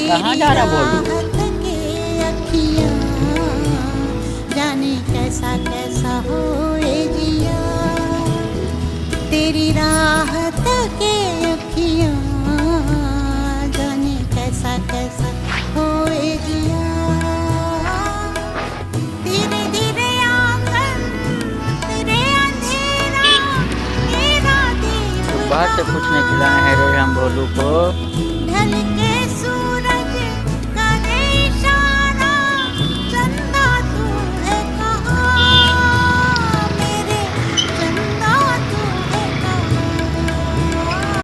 कहाँ जा रहा बोलू? जाने कैसा कैसा होए जिया, तेरी राहत के अखियाँ, जाने कैसा कैसा होए जिया। धीरे धीरे आंगन तेरे अंधेरा, मेरा तो दीप बाहर से कुछ नहीं खिलाए हैं रे हम भोलू को। ढल के